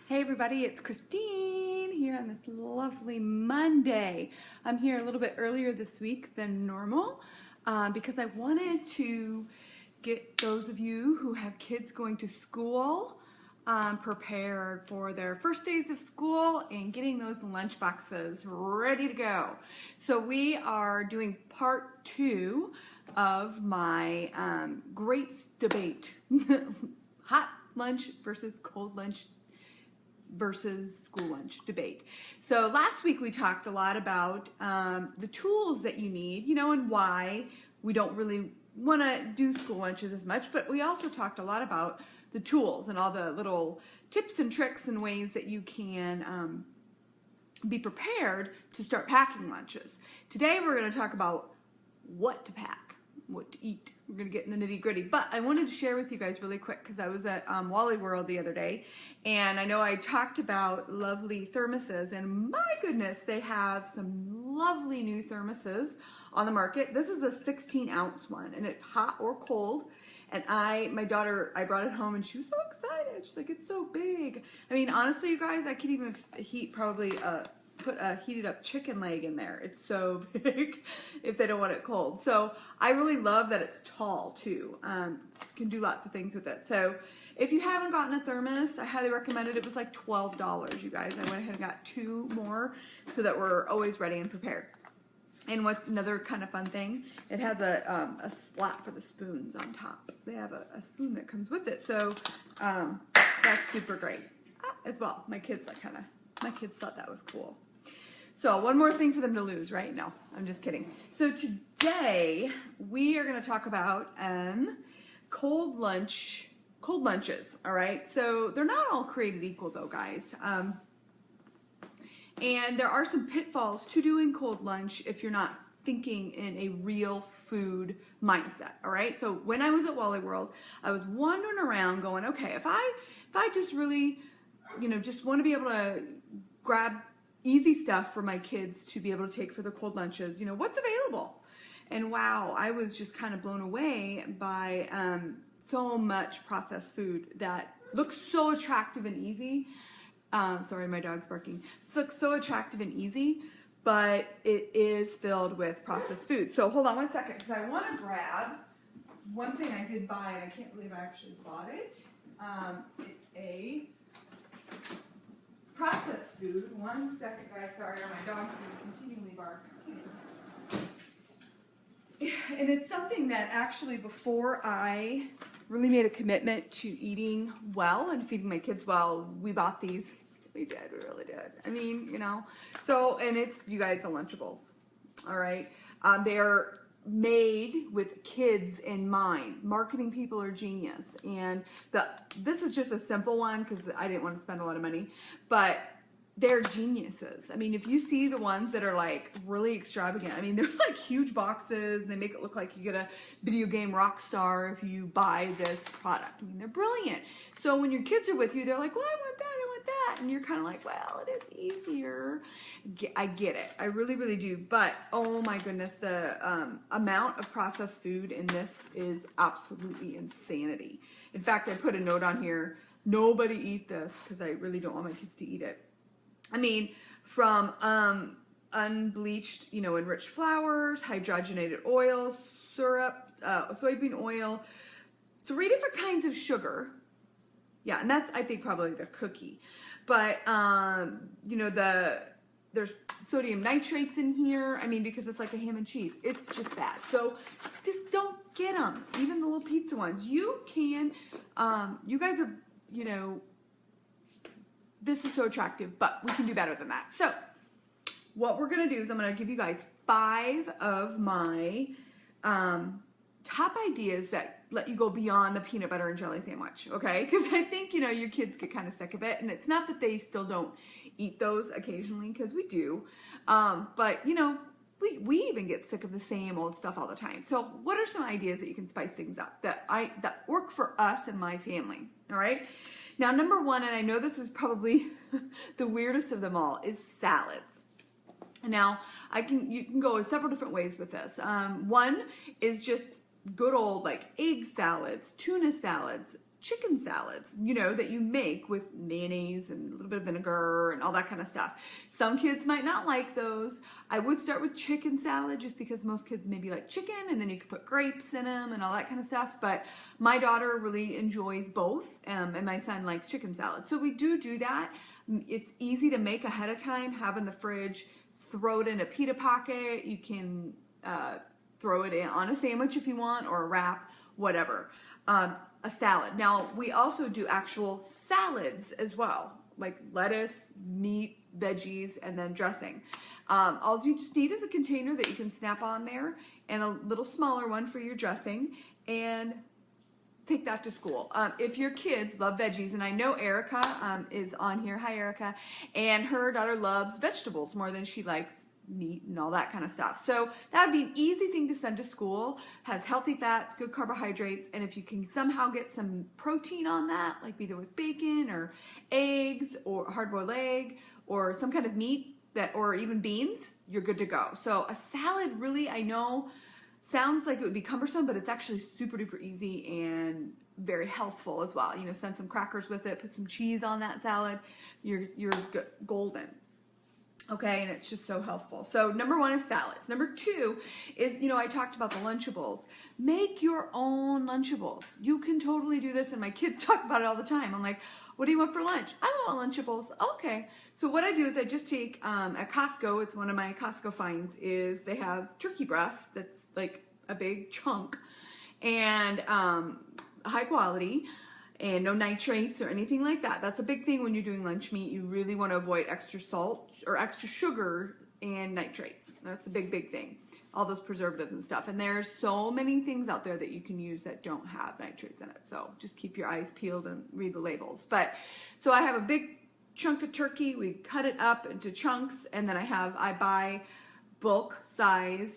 Hey everybody, it's Christine here on this lovely Monday. I'm here a little bit earlier this week than normal because I wanted to get those of you who have kids going to school prepared for their first days of school and getting those lunch boxes ready to go. So we are doing part 2 of my great debate, hot lunch versus cold lunch versus school lunch debate. So last week we talked a lot about the tools that you need, and why we don't really want to do school lunches as much, but we also talked a lot about the tools and all the little tips and tricks and ways that you can be prepared to start packing lunches. Today we're going to talk about what to pack, what to eat. We're going to get in the nitty gritty, but I wanted to share with you guys really quick because I was at Wally World the other day, and I know I talked about lovely thermoses, and my goodness, they have some lovely new thermoses on the market. This is a 16-ounce one, and it's hot or cold, and my daughter, I brought it home, and she was so excited. She's like, it's so big. I mean, honestly, you guys, I could even heat probably put a heated up chicken leg in there. It's so big if they don't want it cold. So I really love that it's tall too. Can do lots of things with it. So if you haven't gotten a thermos, I highly recommend it. It was like $12, you guys. I went ahead and got 2 more so that we're always ready and prepared. And what's another kind of fun thing, it has a slot for the spoons on top. They have a spoon that comes with it. So that's super great as well. My kids thought that was cool. So one more thing for them to lose, right? No, I'm just kidding. So today we are going to talk about cold lunches. All right. So they're not all created equal, though, guys. And there are some pitfalls to doing cold lunch if you're not thinking in a real food mindset. All right. So when I was at Wally World, I was wandering around going, okay, if I just really, just want to be able to grab easy stuff for my kids to be able to take for the cold lunches, what's available? And wow, I was just kind of blown away by so much processed food that looks so attractive and easy. Sorry, my dog's barking. It looks so attractive and easy, but it is filled with processed food. So hold on one second, because I want to grab one thing I did buy, and I can't believe I actually bought it. It's a processed food. One second, guys. Sorry, my dog can continually bark. And it's something that actually, before I really made a commitment to eating well and feeding my kids well, we bought these. We really did. I mean, So, and it's, you guys, the Lunchables. All right. They're made with kids in mind. Marketing people are genius. And this is just a simple one because I didn't want to spend a lot of money, but they're geniuses. I mean, if you see the ones that are like really extravagant, I mean, they're like huge boxes and they make it look like you get a video game rock star if you buy this product. I mean, they're brilliant. So when your kids are with you, they're like, well, I want that, I want that. And you're kind of like, well, it is easier. I get it. I really, really do. But oh my goodness, the amount of processed food in this is absolutely insanity. In fact, I put a note on here, nobody eat this because I really don't want my kids to eat it. I mean, from unbleached, enriched flours, hydrogenated oils, syrup, soybean oil, 3 different kinds of sugar. Yeah, and that's, I think, probably the cookie. But, there's sodium nitrates in here. I mean, because it's like a ham and cheese. It's just bad. So just don't get them. Even the little pizza ones. You can, you guys are, this is so attractive, but we can do better than that. So what we're going to do is I'm going to give you guys 5 of my top ideas that let you go beyond the peanut butter and jelly sandwich, okay? Because I think, your kids get kind of sick of it. And it's not that they still don't eat those occasionally, because we do. But, we even get sick of the same old stuff all the time. So what are some ideas that you can spice things up that work for us and my family, all right? Now, number 1, and I know this is probably the weirdest of them all, is salads. Now, you can go several different ways with this. One is just good old like egg salads, tuna salads, chicken salads, that you make with mayonnaise and a little bit of vinegar and all that kind of stuff. Some kids might not like those. I would start with chicken salad just because most kids maybe like chicken, and then you could put grapes in them and all that kind of stuff. But my daughter really enjoys both, and my son likes chicken salad. So we do that. It's easy to make ahead of time, have in the fridge, throw it in a pita pocket. You can throw it in on a sandwich if you want, or a wrap, whatever. A salad. Now, we also do actual salads as well, like lettuce, meat, veggies, and then dressing. All you just need is a container that you can snap on there, and a little smaller one for your dressing, and take that to school. If your kids love veggies, and I know Erica is on here, hi Erica, and her daughter loves vegetables more than she likes meat and all that kind of stuff. So that would be an easy thing to send to school. Has healthy fats, good carbohydrates, and if you can somehow get some protein on that, like either with bacon or eggs or hard-boiled egg or some kind of meat or even beans, you're good to go. So a salad really, I know, sounds like it would be cumbersome, but it's actually super duper easy and very healthful as well. Send some crackers with it, put some cheese on that salad, you're golden. Okay, and it's just so helpful. So number 1 is salads. Number 2 is, I talked about the Lunchables. Make your own Lunchables. You can totally do this, and my kids talk about it all the time. I'm like, what do you want for lunch? I want Lunchables. Okay. So what I do is I just take, at Costco, it's one of my Costco finds, is they have turkey breasts that's like a big chunk, and high quality, and no nitrates or anything like that. That's a big thing when you're doing lunch meat. You really want to avoid extra salt or extra sugar and nitrates. That's a big thing. All those preservatives and stuff. And there's so many things out there that you can use that don't have nitrates in it. So just keep your eyes peeled and read the labels. So I have a big chunk of turkey. We cut it up into chunks, and then I buy bulk size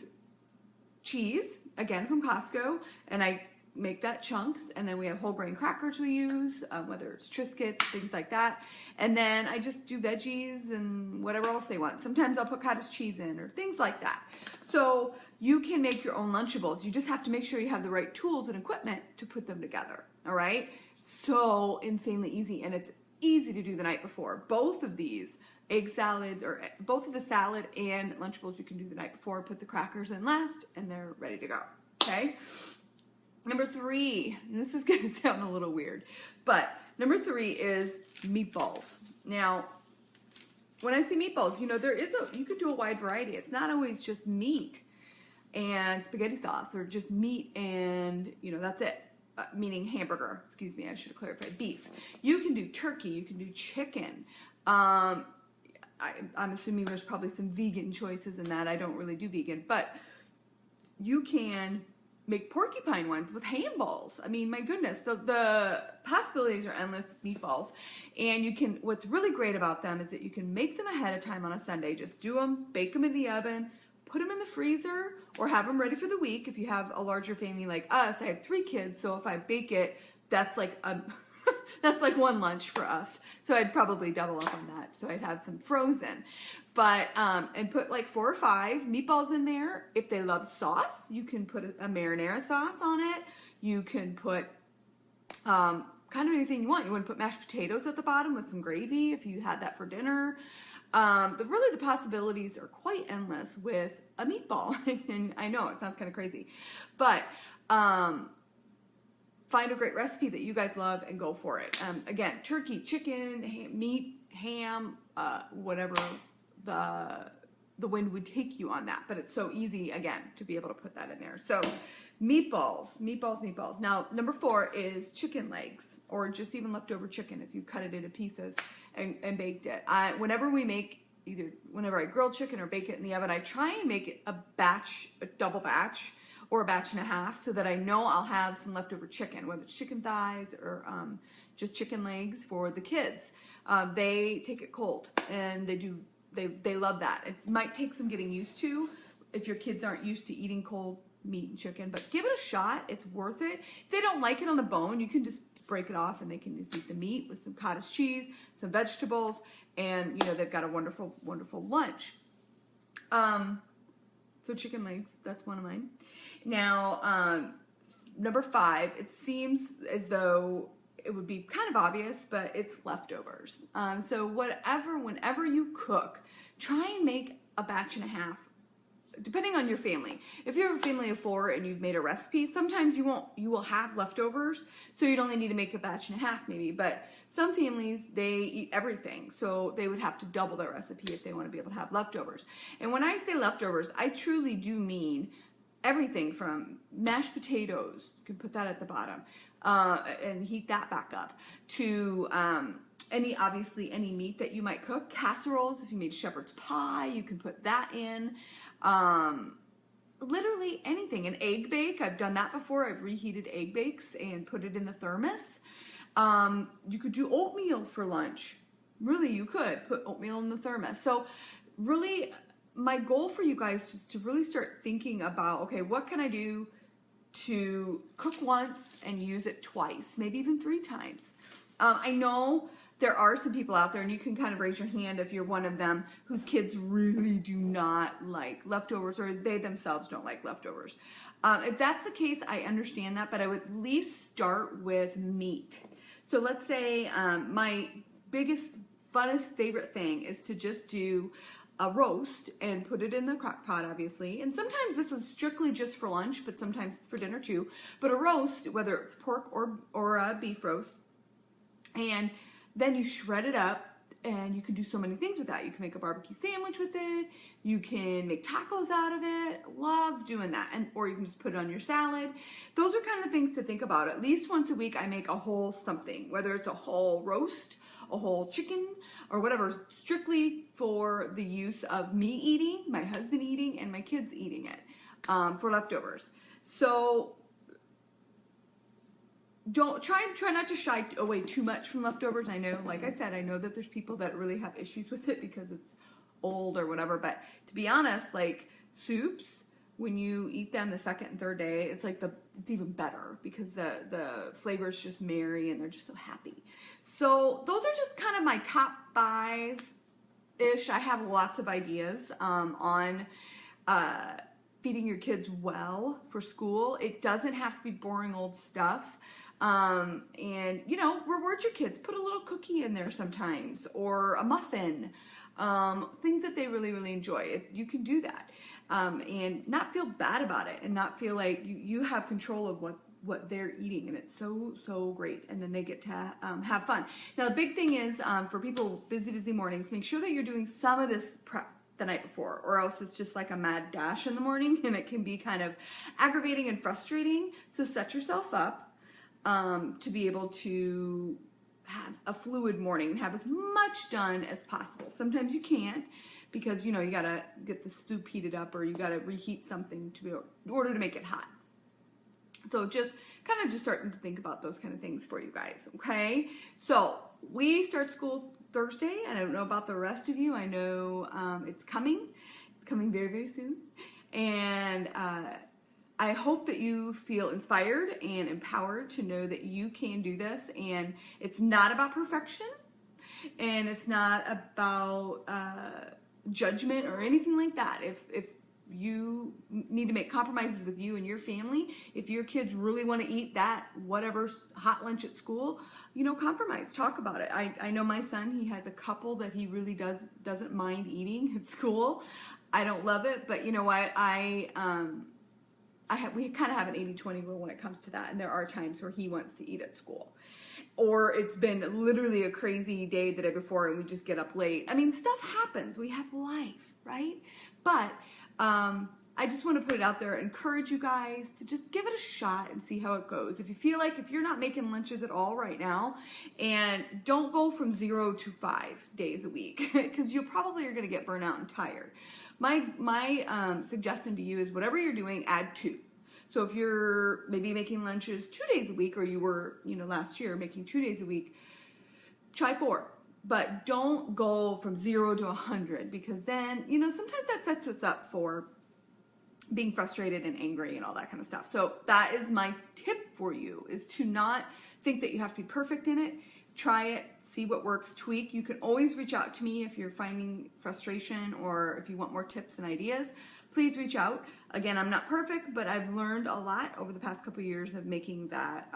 cheese, again from Costco, and I make that chunks, and then we have whole grain crackers we use, whether it's Triscuits, things like that. And then I just do veggies and whatever else they want. Sometimes I'll put cottage cheese in or things like that. So you can make your own Lunchables. You just have to make sure you have the right tools and equipment to put them together, all right? So insanely easy, and it's easy to do the night before. Both of these, egg salad, or both of the salad and Lunchables, you can do the night before, put the crackers in last, and they're ready to go, okay? Number 3, and this is going to sound a little weird, but number 3 is meatballs. Now, when I say meatballs, you could do a wide variety. It's not always just meat and spaghetti sauce, or just meat and, that's it. Meaning hamburger, excuse me, I should have clarified, beef. You can do turkey, you can do chicken. I'm assuming there's probably some vegan choices in that. I don't really do vegan, but you can make porcupine ones with ham balls. I mean, my goodness, the possibilities are endless with meatballs. And what's really great about them is that you can make them ahead of time on a Sunday. Just do them, bake them in the oven, put them in the freezer, or have them ready for the week. If you have a larger family like us, I have 3 kids, so if I bake it, that's like that's like one lunch for us. So I'd probably double up on that. So I'd have some frozen. But, and put like 4 or 5 meatballs in there. If they love sauce, you can put a marinara sauce on it. You can put kind of anything you want. You want to put mashed potatoes at the bottom with some gravy if you had that for dinner. But really the possibilities are quite endless with a meatball. And I know it sounds kind of crazy, but find a great recipe that you guys love and go for it. Again, turkey, chicken, meat, ham, whatever the wind would take you on that. But it's so easy, again, to be able to put that in there. So meatballs. Now, number 4 is chicken legs, or just even leftover chicken if you cut it into pieces and baked it. Whenever I grill chicken or bake it in the oven, I try and make it a double batch, or a batch and a half, so that I know I'll have some leftover chicken, whether it's chicken thighs or just chicken legs for the kids. They take it cold, and they love that. It might take some getting used to if your kids aren't used to eating cold meat and chicken, but give it a shot. It's worth it. If they don't like it on the bone, you can just break it off, and they can just eat the meat with some cottage cheese, some vegetables, and they've got a wonderful, wonderful lunch. So chicken legs, that's one of mine. Now, number 5, it seems as though it would be kind of obvious, but it's leftovers. So whenever you cook, try and make a batch and a half, depending on your family. If you're a family of 4 and you've made a recipe, sometimes you will have leftovers, so you'd only need to make a batch and a half maybe. But some families, they eat everything, so they would have to double their recipe if they want to be able to have leftovers. And when I say leftovers, I truly do mean everything from mashed potatoes, you can put that at the bottom, and heat that back up, to obviously any meat that you might cook. Casseroles, if you made shepherd's pie, you can put that in. Literally anything. An egg bake, I've done that before. I've reheated egg bakes and put it in the thermos. You could do oatmeal for lunch. Really, you could put oatmeal in the thermos. So really, my goal for you guys is to really start thinking about, okay, what can I do to cook once and use it twice, maybe even 3 times. I know there are some people out there, and you can kind of raise your hand if you're one of them, whose kids really do not like leftovers, or they themselves don't like leftovers. If that's the case, I understand that, but I would at least start with meat. So let's say my biggest, funnest, favorite thing is to just do a roast and put it in the crock pot, obviously. And sometimes this was strictly just for lunch, but sometimes it's for dinner too. But a roast, whether it's pork or a beef roast, and then you shred it up, and you can do so many things with that. You can make a barbecue sandwich with it. You can make tacos out of it. Love doing that. Or you can just put it on your salad. Those are kind of things to think about. At least once a week, I make a whole something, whether it's a whole roast, a whole chicken, or whatever, strictly for the use of me eating, my husband eating, and my kids eating it, for leftovers. So try not to shy away too much from leftovers. I know, like I said, I know that there's people that really have issues with it because it's old or whatever, but to be honest, like soups, when you eat them the second and third day, it's like it's even better because the flavors just marry and they're just so happy. So those are just kind of my top 5-ish. I have lots of ideas on feeding your kids well for school. It doesn't have to be boring old stuff. And reward your kids. Put a little cookie in there sometimes, or a muffin. Things that they really, really enjoy. You can do that. And not feel bad about it, and not feel like you have control of what they're eating, and it's so great. And then they get to have fun. Now the big thing is, for people busy mornings, make sure that you're doing some of this prep the night before, or else it's just like a mad dash in the morning, and it can be kind of aggravating and frustrating. So set yourself up to be able to have a fluid morning and have as much done as possible. Sometimes you can't, because you gotta get the soup heated up, or you gotta reheat something in order to make it hot. So just starting to think about those kind of things for you guys, okay? So we start school Thursday. I don't know about the rest of you. I know it's coming very, very soon. And I hope that you feel inspired and empowered to know that you can do this, and it's not about perfection, and it's not about judgment or anything like that. If you need to make compromises with you and your family, if your kids really want to eat that whatever hot lunch at school, compromise, talk about it. I know my son, he has a couple that he really doesn't mind eating at school. I don't love it, but you know what, we kind of have an 80-20 rule when it comes to that, and there are times where he wants to eat at school. Or it's been literally a crazy day the day before and we just get up late. I mean, stuff happens. We have life, right? But I just want to put it out there, encourage you guys to just give it a shot and see how it goes. If you feel like if you're not making lunches at all right now, and don't go from 0 to 5 days a week, because you probably are going to get burnt out and tired. My suggestion to you is whatever you're doing, add 2. So if you're maybe making lunches 2 days a week, or you were, last year making 2 days a week, try 4. But don't go from 0 to 100, because then, sometimes that sets us up for being frustrated and angry and all that kind of stuff. So that is my tip for you, is to not think that you have to be perfect in it. Try it, see what works, tweak. You can always reach out to me if you're finding frustration, or if you want more tips and ideas. Please reach out. Again, I'm not perfect, but I've learned a lot over the past couple of years of making that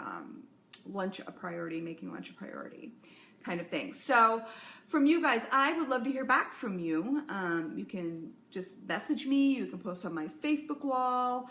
lunch a priority, making lunch a priority kind of thing. So from you guys, I would love to hear back from you. You can just message me. You can post on my Facebook wall.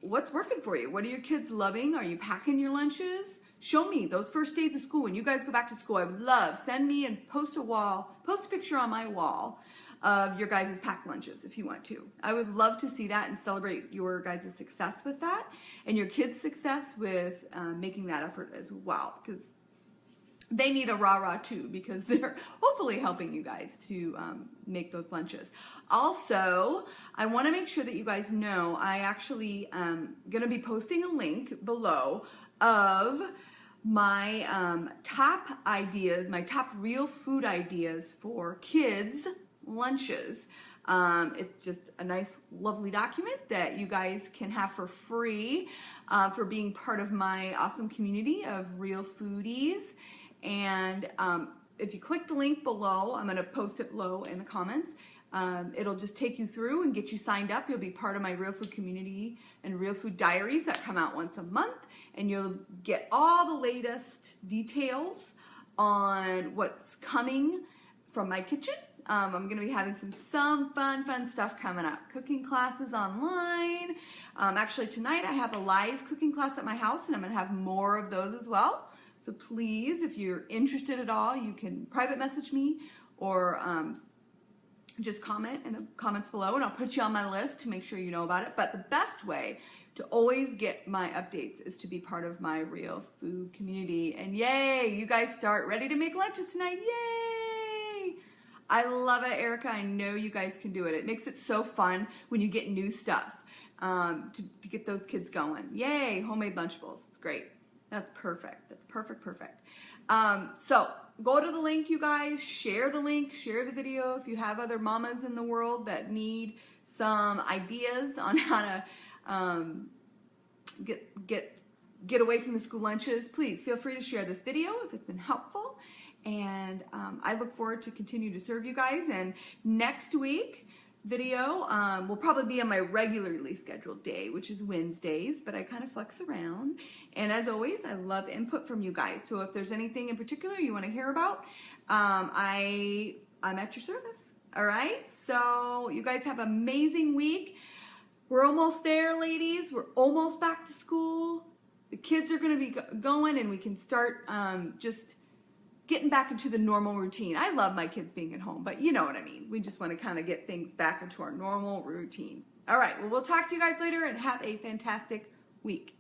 What's working for you? What are your kids loving? Are you packing your lunches? Show me those first days of school. When you guys go back to school, I would love, send me and post a picture on my wall of your guys' packed lunches if you want to. I would love to see that and celebrate your guys' success with that and your kids' success with making that effort as well, because they need a rah-rah too, because they're hopefully helping you guys to make those lunches. Also, I want to make sure that you guys know I actually going to be posting a link below of my top ideas, my top real food ideas for kids' lunches. It's just a nice, lovely document that you guys can have for free for being part of my awesome community of real foodies. And if you click the link below, I'm going to post it below in the comments. It'll just take you through and get you signed up. You'll be part of my real food community and real food diaries that come out once a month. And you'll get all the latest details on what's coming from my kitchen. I'm going to be having some fun stuff coming up. Cooking classes online. Actually, tonight I have a live cooking class at my house, and I'm going to have more of those as well. So please, if you're interested at all, you can private message me or just comment in the comments below, and I'll put you on my list to make sure you know about it. But the best way to always get my updates is to be part of my real food community. And yay, you guys start ready to make lunches tonight. Yay! I love it, Erica. I know you guys can do it. It makes it so fun when you get new stuff to get those kids going. Yay, homemade Lunchables. It's great. That's perfect. That's perfect. So go to the link, you guys. Share the link. Share the video. If you have other mamas in the world that need some ideas on how to get away from the school lunches, please feel free to share this video if it's been helpful. And I look forward to continue to serve you guys. And next week video will probably be on my regularly scheduled day, which is Wednesdays, but I kind of flex around. And as always, I love input from you guys. So if there's anything in particular you want to hear about, I'm at your service. All right. So you guys have an amazing week. We're almost there, ladies. We're almost back to school. The kids are going to be going, and we can start just getting back into the normal routine. I love my kids being at home, but you know what I mean. We just want to kind of get things back into our normal routine. All right. Well, we'll talk to you guys later, and have a fantastic week.